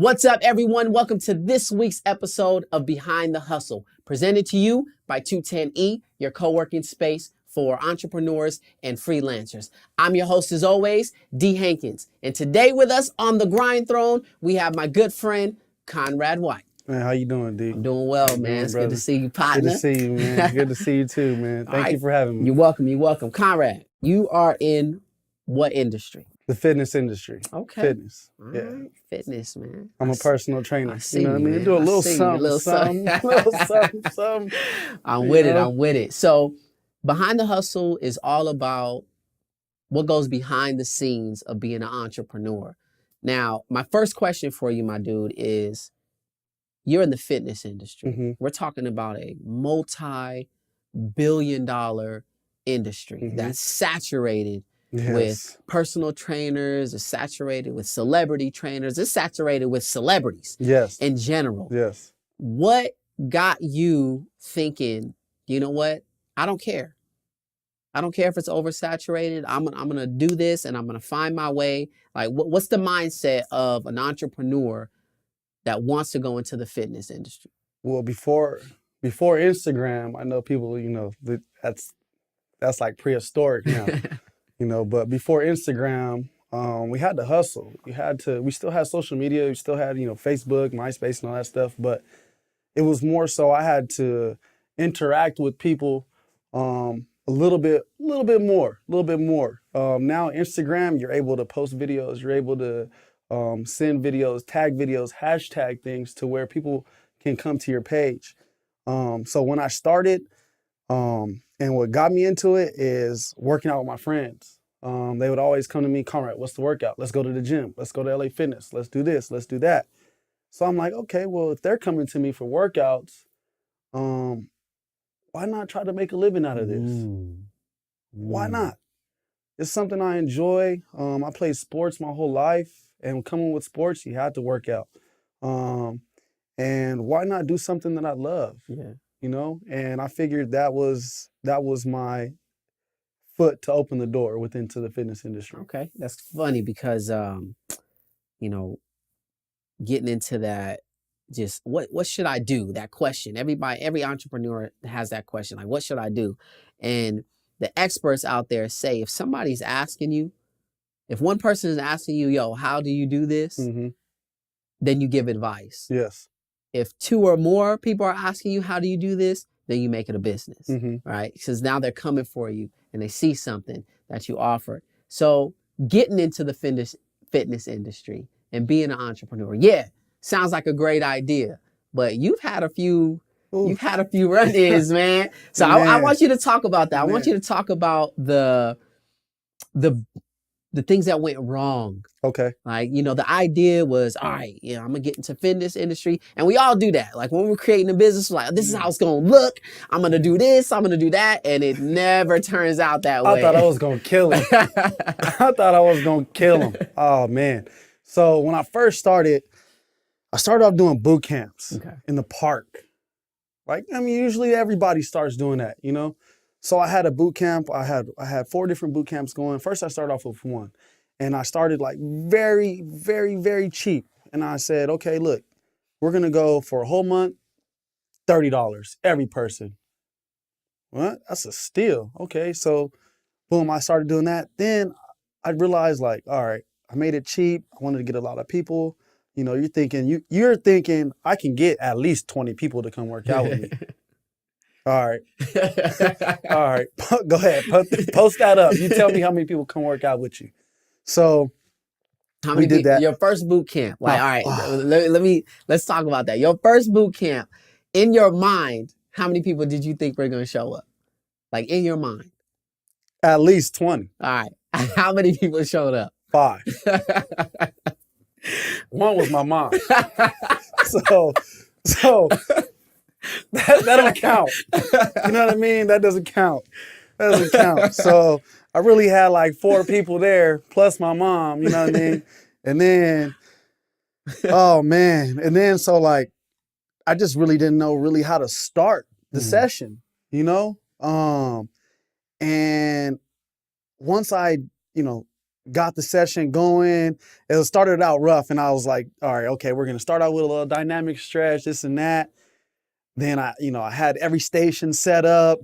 What's up, everyone? Welcome to this week's episode of Behind the Hustle, presented to you by 210E, your co-working space for entrepreneurs and freelancers. I'm your host, as always, D. Hankins. And today with us on the grind throne, we have my good friend, Conrad White. Man, how you doing, D? I'm doing well, man. It's good to see you, partner. Good to see you, man. Good to see you too, man. Thank you for having me. You're welcome. You're welcome. Conrad, you are in what industry? The fitness industry. Okay. Fitness. All Yeah. right. Fitness, man. I'm a personal trainer. I see you know what I mean? man. Do a I little see you. something, Little something, something. I'm with it. I'm with it. So Behind the Hustle is all about what goes behind the scenes of being an entrepreneur. Now, my first question for you, my dude, is you're in the fitness industry. Mm-hmm. We're talking about a multi-billion-dollar industry that's saturated with personal trainers, it's saturated with celebrity trainers, it's saturated with celebrities in general. Yes. What got you thinking, you know what? I don't care. I don't care if it's oversaturated. I'm gonna do this and I'm gonna find my way. Like, what's the mindset of an entrepreneur that wants to go into the fitness industry? Well, before Instagram, I know people, that's like prehistoric now. But before Instagram, we had to hustle. We still had social media. We still had, Facebook, MySpace and all that stuff. But it was more so I had to interact with people a little bit more. Now Instagram, you're able to post videos. You're able to send videos, tag videos, hashtag things to where people can come to your page. So when I started, and what got me into it is working out with my friends. They would always come to me, Conrad, what's the workout? Let's go to the gym. Let's go to LA Fitness. Let's do this. Let's do that. So I'm like, okay, well, if they're coming to me for workouts, why not try to make a living out of this? Why not? It's something I enjoy. I played sports my whole life, and coming with sports, you had to work out. And why not do something that I love? Yeah. And I figured that was my foot to open the door into the fitness industry. Okay, that's funny because getting into that, just what should I do? That question. Every entrepreneur has that question, like, what should I do? And the experts out there say, if somebody's asking you, if one person is asking you, yo, how do you do this? Then you give advice. Yes. If two or more people are asking you, how do you do this? Then you make it a business, right? Because now they're coming for you and they see something that you offer. So getting into the fitness industry and being an entrepreneur, sounds like a great idea, but you've had a few run-ins, man. So I want you to talk about that. I want you to talk about the things that went wrong. Okay. Like, the idea was, all right, I'm going to get into fitness industry. And we all do that. Like when we're creating a business, we're like, this is how it's going to look. I'm going to do this. I'm going to do that. And it never turns out that way. I thought I was going to kill him. Oh, man. So when I first started, I started off doing boot camps in the park. Usually everybody starts doing that, So I had a boot camp. I had 4 different boot camps going. First, I started off with one. And I started like very, very, very cheap. And I said, okay, look, we're going to go for a whole month, $30 every person. What? That's a steal. Okay, so boom, I started doing that. Then I realized, like, all right, I made it cheap. I wanted to get a lot of people. You're thinking I can get at least 20 people to come work out with me. All right. All right. Go ahead. Post that up. You tell me how many people come work out with you. So how many did that. Your first boot camp. Like, all right, let's talk about that. Your first boot camp, in your mind, how many people did you think were going to show up? Like in your mind? At least 20. All right. How many people showed up? 5. One was my mom. So that don't count. You know what I mean? That doesn't count. So I really had like 4 people there plus my mom, you know what I mean? And then, oh man. And then so like, I just really didn't know really how to start the session, And once I, got the session going. It started out rough, and I was like, all right, okay, we're gonna start out with a little dynamic stretch, this and that. Then I had every station set up.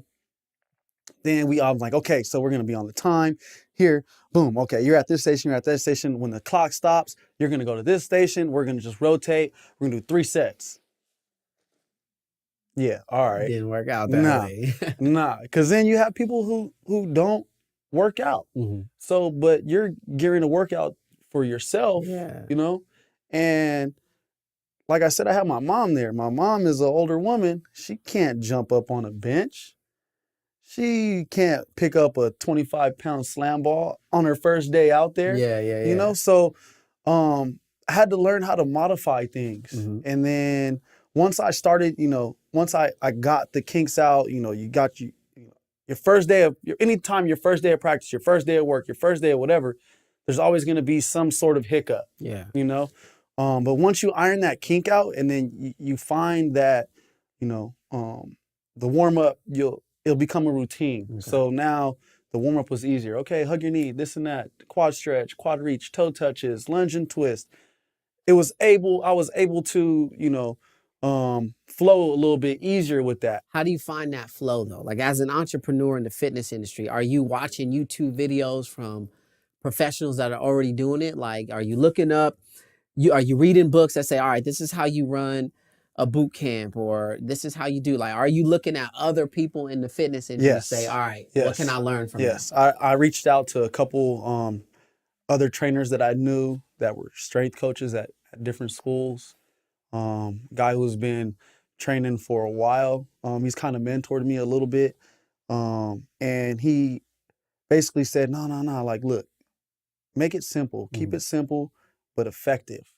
Then I was like, okay, so we're gonna be on the time here. Boom. Okay, you're at this station. You're at that station. When the clock stops, you're gonna go to this station. We're gonna just rotate. We're gonna do 3 sets. Yeah. All right. Didn't work out that way. Nah. Because then you have people who don't work out. Mm-hmm. So, but you're gearing a workout for yourself. Yeah. And like I said, I have my mom there. My mom is an older woman. She can't jump up on a bench. She can't pick up a 25-pound slam ball on her first day out there. Yeah. So I had to learn how to modify things. Mm-hmm. And then once I started, once I got the kinks out, you got your first day of anytime your first day of practice, your first day of work, your first day of whatever, there's always going to be some sort of hiccup. Yeah. But once you iron that kink out, and then you find that, the warm up, it'll become a routine. Okay. So now the warm up was easier. Okay, hug your knee, this and that, quad stretch, quad reach, toe touches, lunge and twist. I was able to, flow a little bit easier with that. How do you find that flow though? Like as an entrepreneur in the fitness industry, are you watching YouTube videos from professionals that are already doing it? Like, are you looking up, are you reading books that say, all right, this is how you run a boot camp, or this is how you do, like, are you looking at other people in the fitness industry to say, all right, what can I learn from them? Yes, I reached out to a couple other trainers that I knew that were strength coaches at different schools. Guy who's been training for a while. He's kind of mentored me a little bit. And he basically said, no, like, look, make it simple. Keep it simple, but effective.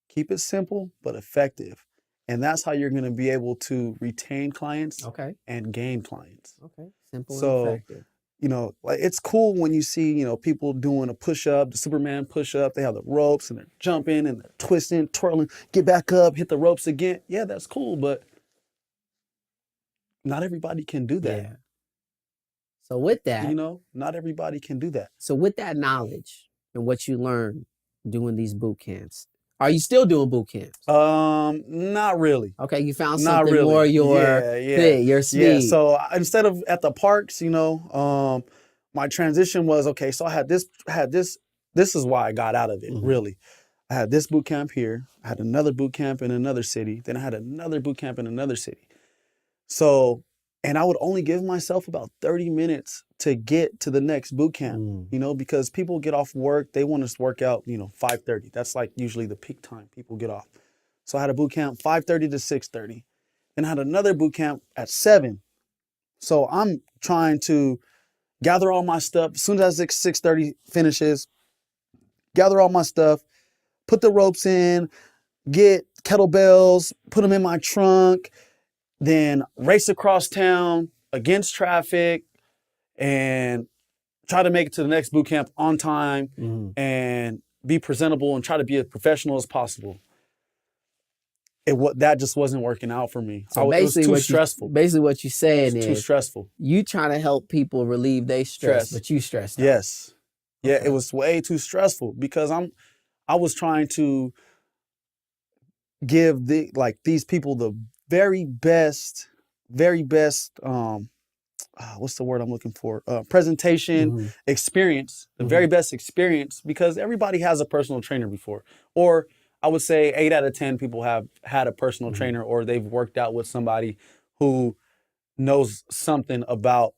Keep it simple, but effective. And that's how you're going to be able to retain clients and gain clients. Okay, simple and effective. Like it's cool when you see, people doing a push-up, the Superman push-up. They have the ropes and they're jumping and they're twisting, twirling, get back up, hit the ropes again. Yeah, that's cool, but not everybody can do that. Yeah. So with that, not everybody can do that. So with that knowledge and what you learned doing these boot camps, are you still doing boot camps? Not really. Okay, you found something more your thing, your speed. Yeah, so instead of at the parks, my transition was, okay, so I had this, this is why I got out of it, really. I had this boot camp here, I had another boot camp in another city, then I had another boot camp in another city. So, and I would only give myself about 30 minutes to get to the next boot camp, because people get off work, they want to work out, 5:30. That's like usually the peak time people get off. So I had a boot camp 5:30 to 6:30. Then I had another boot camp at 7. So I'm trying to gather all my stuff. As soon as 6:30 finishes, gather all my stuff, put the ropes in, get kettlebells, put them in my trunk, then race across town against traffic and try to make it to the next boot camp on time and be presentable and try to be as professional as possible. That just wasn't working out for me. So it was too stressful. Basically what you're saying is too stressful. You trying to help people relieve their stress, but you stressed out. Yes. Yeah, it was way too stressful because I was trying to give these people the very best, what's the word I'm looking for? Presentation experience, the very best experience, because everybody has a personal trainer before. Or I would say 8 out of 10 people have had a personal trainer, or they've worked out with somebody who knows something about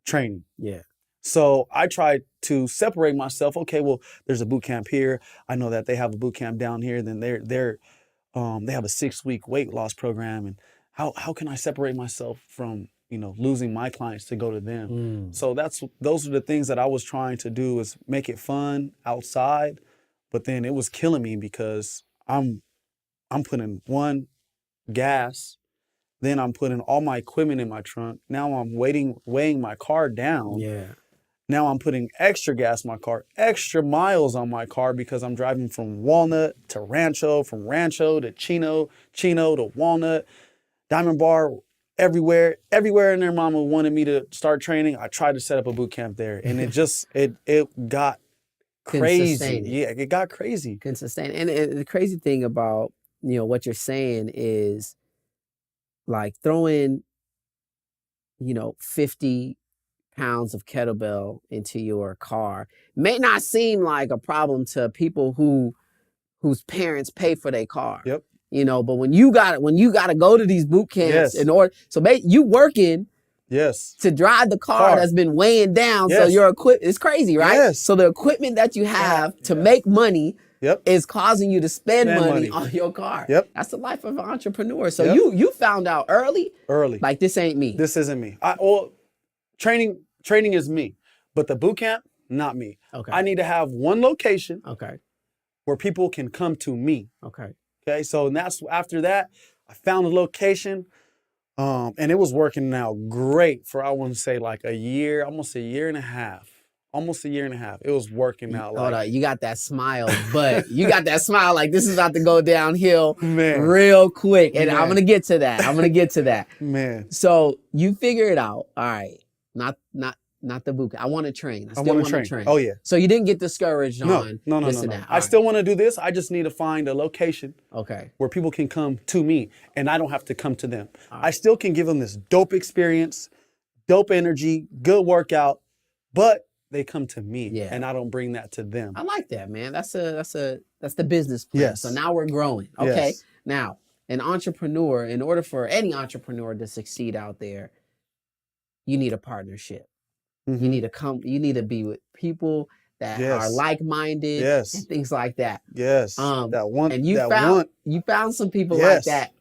training. Yeah. So I tried to separate myself. Okay, well, there's a boot camp here. I know that they have a boot camp down here. Then they have a 6-week weight loss program. And how can I separate myself from, losing my clients to go to them? So those are the things that I was trying to do, is make it fun outside. But then it was killing me because I'm putting gas, then I'm putting all my equipment in my trunk. Now I'm weighing my car down. Yeah. Now I'm putting extra gas in my car, extra miles on my car, because I'm driving from Walnut to Rancho, from Rancho to Chino to Walnut, Diamond Bar, everywhere in their mama wanted me to start training. I tried to set up a boot camp there, and it got crazy. Yeah, it got crazy. Can sustain. And the crazy thing about, what you're saying is like throwing, 50 pounds of kettlebell into your car may not seem like a problem to people whose parents pay for their car. Yep. But when you gotta go to these boot camps in order, so you working to drive the car that's been weighing down, so your equipment, it's crazy, right? Yes. So the equipment that you have to make money is causing you to spend money on your car. Yep. That's the life of an entrepreneur. So you found out early, like this ain't me. This isn't me. Training is me, but the boot camp, not me. Okay. I need to have one location. Okay. Where people can come to me. Okay. Okay. So that's after that, I found a location, and it was working out great for, I want to say like a year, almost a year and a half. It was working out. Hold on, you got that smile, but you got that smile like this is about to go downhill real quick. And I'm gonna get to that. Man. So you figure it out. All right. Not the boot camp. I want to train. I still want to train. Oh yeah. So you didn't get discouraged on this and that. I still want to do this. I just need to find a location. Okay. Where people can come to me and I don't have to come to them. I still can give them this dope experience, dope energy, good workout, but they come to me and I don't bring that to them. I like that, man. That's the business plan. Yes. So now we're growing. Okay. Yes. Now, an entrepreneur, in order for any entrepreneur to succeed out there, you need a partnership. Mm-hmm. You need to be with people that are like-minded and things like that. Yes. You found some people like that.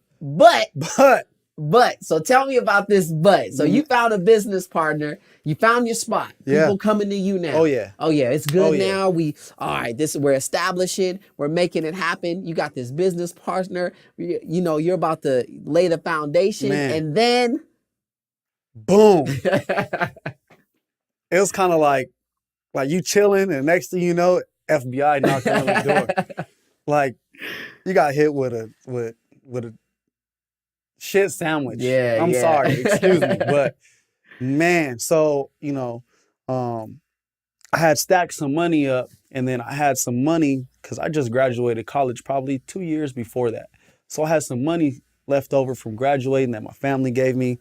But so tell me about this but. So you found a business partner, you found your spot. People coming to you now. Oh yeah, it's good now. We're establishing, we're making it happen. You got this business partner, you're about to lay the foundation, and then boom. It was kind of like you chilling, and next thing you know, FBI knocking on the door. Like you got hit with a shit sandwich. I'm sorry, excuse me, but man. So I had stacked some money up, and then I had some money because I just graduated college probably 2 years before that. So I had some money left over from graduating that my family gave me,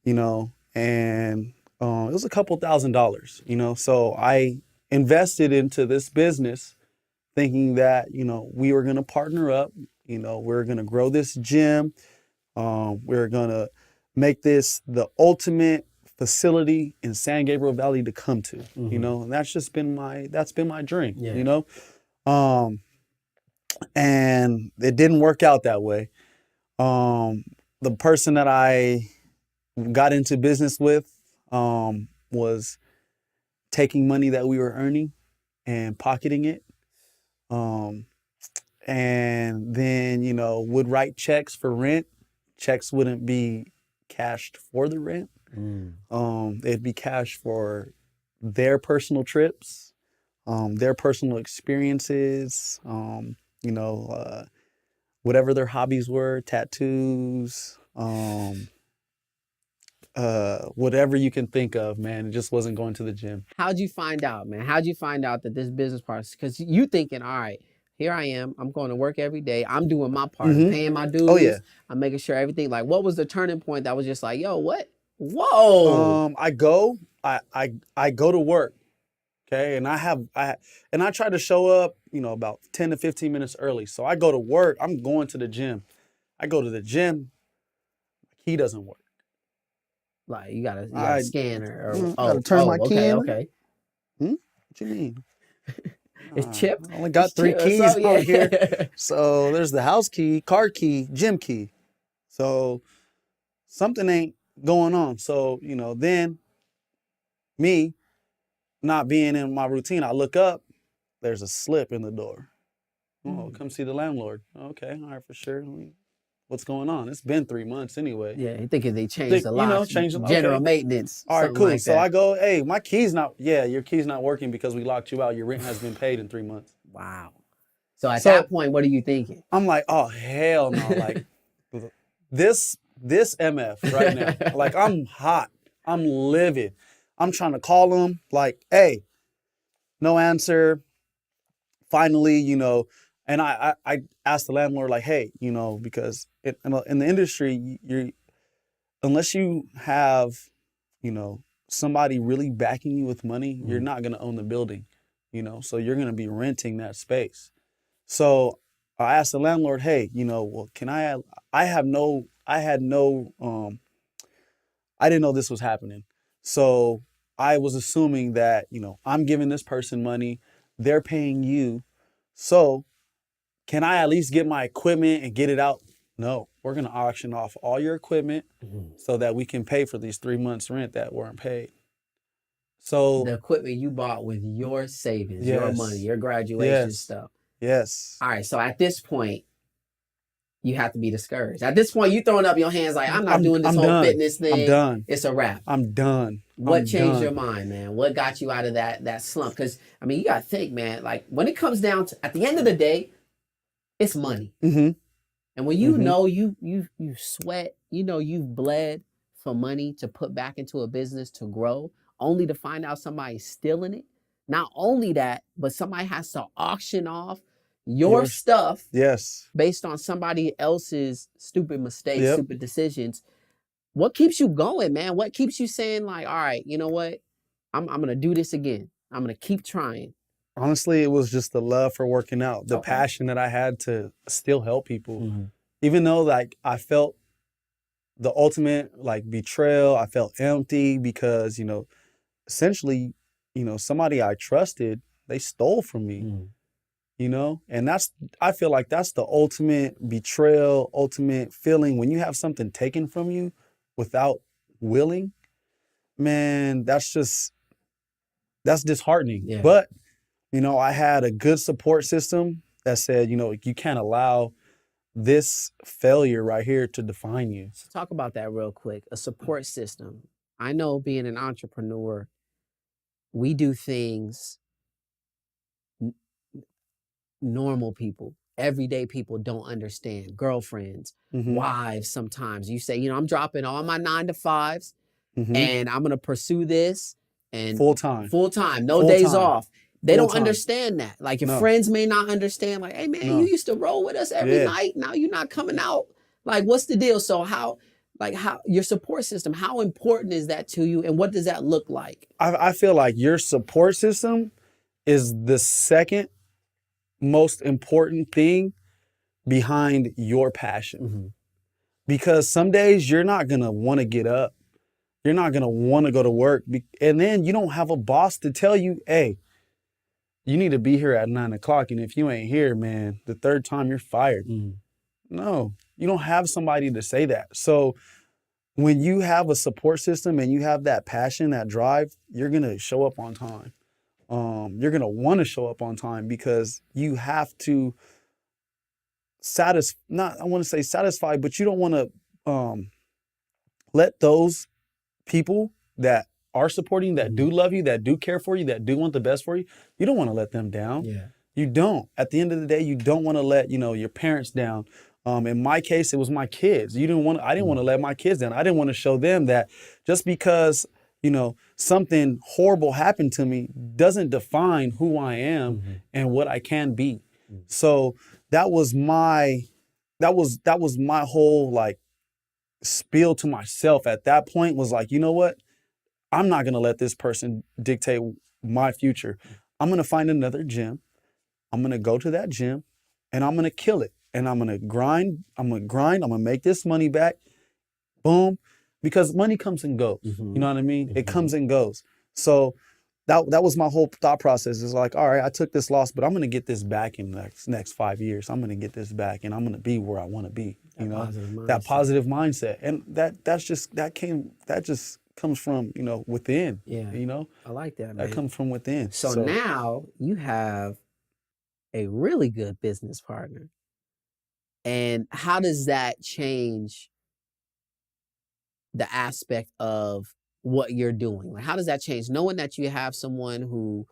and it was a couple $1,000s, so I invested into this business thinking that, we were going to partner up, we were going to grow this gym. We're going to make this the ultimate facility in San Gabriel Valley to come to, and that's been my dream, and it didn't work out that way. The person that I got into business with, was taking money that we were earning and pocketing it. And then, would write checks for rent. Checks wouldn't be cashed for the rent. It'd be cashed for their personal trips, their personal experiences, whatever their hobbies were, tattoos, whatever you can think of, man. It just wasn't going to the gym. How'd you find out, man? How'd you find out that this business part, because you thinking, all right, here I am, I'm going to work every day, I'm doing my part, I'm paying my dues, I'm making sure everything, like, what was the turning point that was just like, yo, what? Whoa. I go to work, okay, and I try to show up, about 10 to 15 minutes early. So I go to work, I'm going to the gym. I go to the gym, key doesn't work. Like you gotta scan or gotta turn my key in. Okay. What you mean? It's chipped. I only got 3 keys out here. So there's the house key, car key, gym key. So something ain't going on. So, then me not being in my routine, I look up, there's a slip in the door. Oh, come see the landlord. Okay, all right, for sure. What's going on? It's been 3 months anyway. Yeah, you thinking they changed the locks, general maintenance. All right, cool. So I go, hey, my key's not, your key's not working because we locked you out. Your rent has been paid in 3 months. Wow. So at that point, what are you thinking? I'm like, oh, hell no. Like, this MF right now. Like, I'm hot. I'm livid. I'm trying to call him like, hey, no answer. finally, and I asked the landlord, like, hey, because in the industry, unless you have, somebody really backing you with money, you're not going to own the building, so you're going to be renting that space. So I asked the landlord, hey, well, can I didn't know this was happening. So I was assuming that, I'm giving this person money, they're paying you. So can I at least get my equipment and get it out? No, we're going to auction off all your equipment so that we can pay for these 3 months rent that weren't paid. So the equipment you bought with your savings, your money, your graduation stuff. Yes. All right. So at this point, you have to be discouraged. At this point, you throwing up your hands like, I'm not doing this whole fitness thing. I'm done. It's a wrap. I'm done. What changed your mind, man? What got you out of that slump? Because, I mean, you got to think, man, like when it comes down to, at the end of the day, it's money. Mm-hmm. And when you know you sweat, you've bled for money to put back into a business to grow, only to find out somebody's stealing it. Not only that, but somebody has to auction off your stuff based on somebody else's stupid mistakes, stupid decisions. What keeps you going, man? What keeps you saying like, all right, you know what? I'm going to do this again. I'm going to keep trying. Honestly, it was just the love for working out, the passion that I had to still help people. Even though like I felt the ultimate like betrayal, I felt empty because, essentially, somebody I trusted, they stole from me. And I feel like that's the ultimate betrayal, ultimate feeling when you have something taken from you without willing, man, that's disheartening. Yeah. But, I had a good support system that said, you can't allow this failure right here to define you. So talk about that real quick. A support system. I know being an entrepreneur, we do things normal people, everyday people don't understand. Girlfriends, wives sometimes. You say, I'm dropping all my 9 to 5s and I'm going to pursue this and full time, no days off. They don't understand that. Like your friends may not understand, like, hey man, you used to roll with us every night. Now you're not coming out. Like, what's the deal? So how your support system, how important is that to you? And what does that look like? I feel like your support system is the second most important thing behind your passion. Because some days you're not going to want to get up. You're not going to want to go to work. And then you don't have a boss to tell you, hey, you need to be here at 9 o'clock. And if you ain't here, man, the third time you're fired. No, you don't have somebody to say that. So when you have a support system and you have that passion, that drive, you're going to show up on time. You're going to want to show up on time because you have to satisfy, but you don't want to let those people that are supporting, that do love you, that do care for you, that do want the best for you, you don't want to let them down. Yeah. You don't. At the end of the day, you don't want to let, your parents down. In my case, it was my kids. I didn't want to let my kids down. I didn't want to show them that just because, something horrible happened to me doesn't define who I am and what I can be. So that was my whole like spiel to myself at that point was like, you know what? I'm not going to let this person dictate my future. I'm going to find another gym. I'm going to go to that gym and I'm going to kill it. And I'm going to grind. I'm going to make this money back. Boom. Because money comes and goes. You know what I mean? It comes and goes. So that was my whole thought process. Is like, all right, I took this loss, but I'm going to get this back in the next 5 years. I'm going to get this back and I'm going to be where I want to be. That positive mindset. And that just comes from, within. Yeah. I like that, man. That comes from within. So now you have a really good business partner. And how does that change the aspect of what you're doing? Like, how does that change? Knowing that you have someone who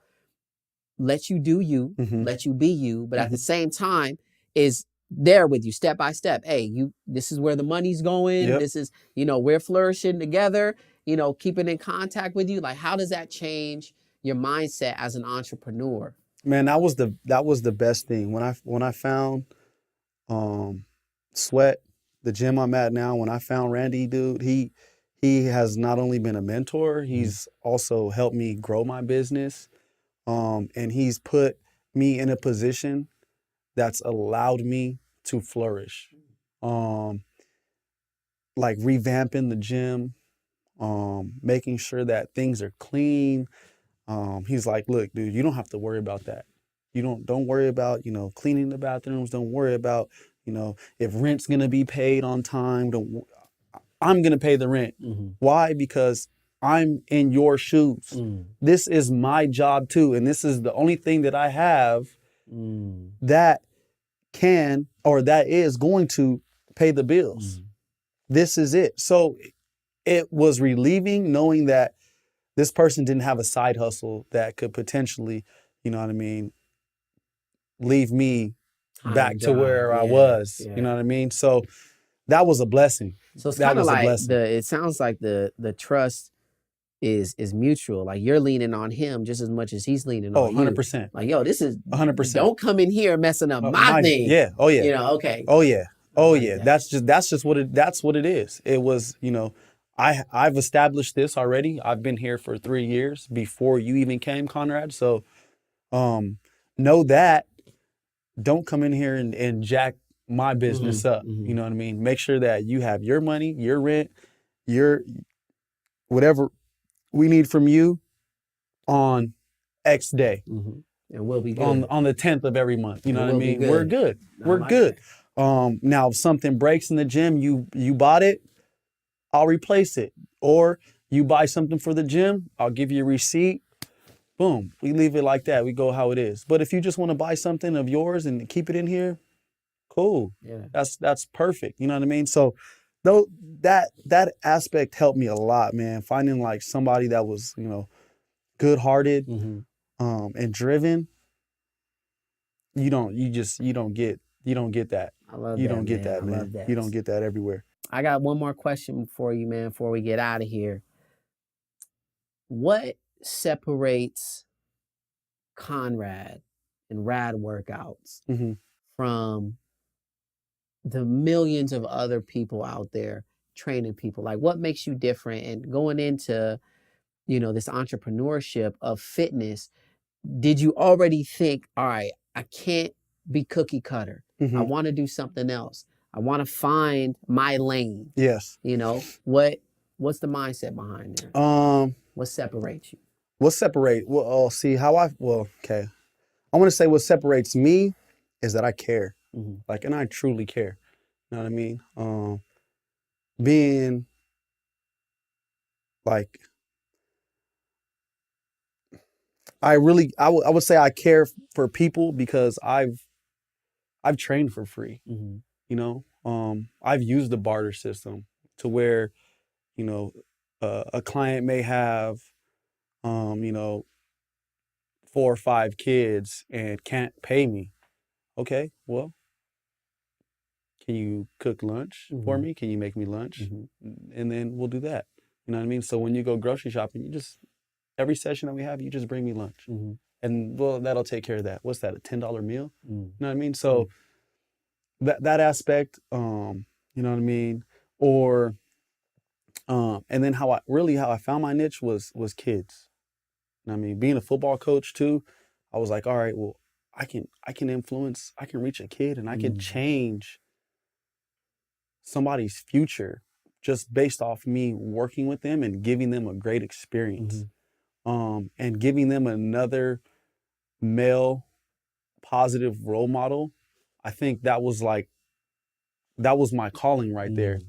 lets you do you, lets you be you, but at the same time is there with you step by step. Hey, this is where the money's going. Yep. This is, we're flourishing together, keeping in contact with you. Like, how does that change your mindset as an entrepreneur? Man, that was the best thing when I found Sweat, the gym I'm at now. When I found Randy, dude, he has not only been a mentor, he's also helped me grow my business, and he's put me in a position that's allowed me to flourish. Like revamping the gym, making sure that things are clean. He's like, look, dude, you don't have to worry about that. Don't worry about, cleaning the bathrooms. Don't worry about, if rent's gonna be paid on time. I'm gonna pay the rent. Why? Because I'm in your shoes. This is my job too, and this is the only thing that I have that can or that is going to pay the bills. This is it. So it was relieving knowing that this person didn't have a side hustle that could potentially, you know what I mean, leave me back to where I was. You know what I mean? So that was a blessing. So it's kind of like it sounds like the trust is mutual. Like you're leaning on him just as much as he's leaning on 100%. You. Like, yo, this is 100%. Don't come in here messing up my thing. Yeah. Oh yeah. Okay. Oh yeah. Oh yeah. That's just what it is. It was, I've established this already. I've been here for 3 years before you even came, Conrad. So know that. Don't come in here and jack my business up. You know what I mean? Make sure that you have your money, your rent, your whatever we need from you on X day. And we'll be good. On the 10th of every month. You know what I mean? We're good. We're good. Now if something breaks in the gym, you bought it, I'll replace it. Or you buy something for the gym, I'll give you a receipt. Boom. We leave it like that. We go how it is. But if you just want to buy something of yours and keep it in here, cool. Yeah. That's perfect. You know what I mean? So though that aspect helped me a lot, man. Finding like somebody that was, good-hearted and driven. You don't get that. I love you that, don't get man. that, man. Love that. You don't get that everywhere. I got one more question for you, man, before we get out of here. What separates Conrad and Radworkouts from the millions of other people out there training people? Like, what makes you different? And going into, this entrepreneurship of fitness, did you already think, all right, I can't be cookie cutter. I want to do something else. I want to find my lane. Yes. What's the mindset behind there? What separates you? Okay. I want to say what separates me is that I care. And I truly care. You know what I mean? Being like, I would say I care for people because I've trained for free. I've used the barter system to where, a client may have, 4 or 5 kids and can't pay me. Okay, well, can you cook lunch for me? Can you make me lunch? And then we'll do that. You know what I mean? So when you go grocery shopping, every session that we have, you just bring me lunch. And well, that'll take care of that. What's that, a $10 meal? You know what I mean? So that aspect, you know what I mean? Or, and then how I found my niche was kids. You know what I mean? Being a football coach too, I was like, all right, well, I can influence, I can reach a kid and I can change somebody's future just based off me working with them and giving them a great experience. And giving them another male positive role model. I think that was my calling right there.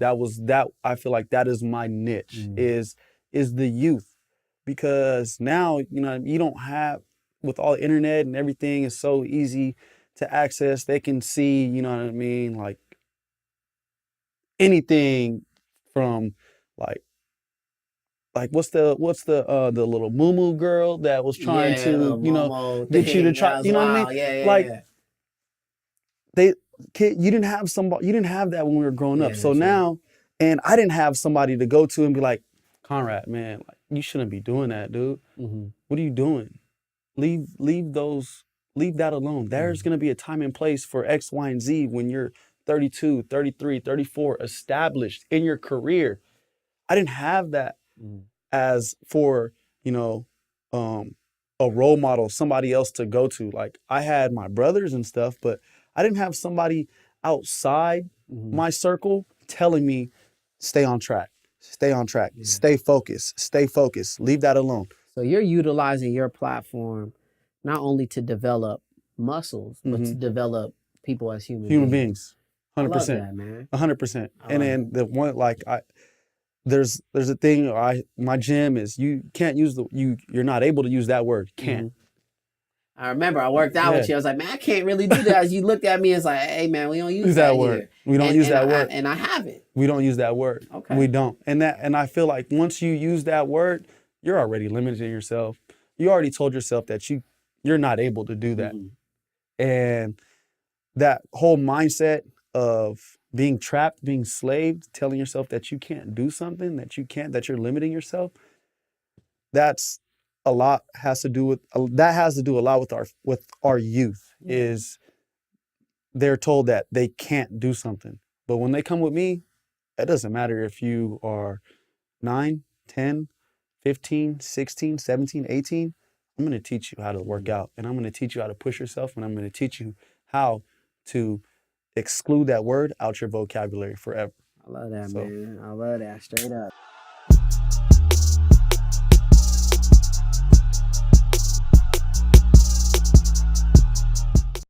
I feel like that is my niche is the youth. Because now, you don't have, with all the internet and everything is so easy to access, they can see, you know what I mean, like anything from like what's the little moo girl that was trying to, get you to try, you know what I mean? You didn't have that when we were growing up. So now, and I didn't have somebody to go to and be like, Conrad, man, like you shouldn't be doing that, dude. What are you doing? Leave those leave that alone. There's going to be a time and place for X, Y, and Z when you're 32, 33, 34, established in your career. I didn't have that as for, you know, a role model, somebody else to go to. Like, I had my brothers and stuff, but I didn't have somebody outside my circle telling me, stay on track, stay focused, leave that alone. So you're utilizing your platform not only to develop muscles, but to develop people as human beings. 100%. I love that, man. 100%. And then the one, like, there's a thing, my gym is, you can't use you're not able to use that word, can't. I remember I worked out with you. I was like, man, I can't really do that. As you looked at me, it's like, hey, man, we don't use that word. Here. We don't use that word. And I haven't. We don't use that word. Okay. We don't. And I feel like once you use that word, you're already limiting yourself. You already told yourself that you're not able to do that. And that whole mindset of being trapped, being slaved, telling yourself that you can't do something, that you're limiting yourself, that has to do a lot with our youth. Is they're told that they can't do something. But when they come with me, it doesn't matter if you are 9, 10, 15, 16, 17, 18. I'm going to teach you how to work out, and I'm going to teach you how to push yourself, and I'm going to teach you how to exclude that word out your vocabulary forever. I love that, man. I love that, straight up.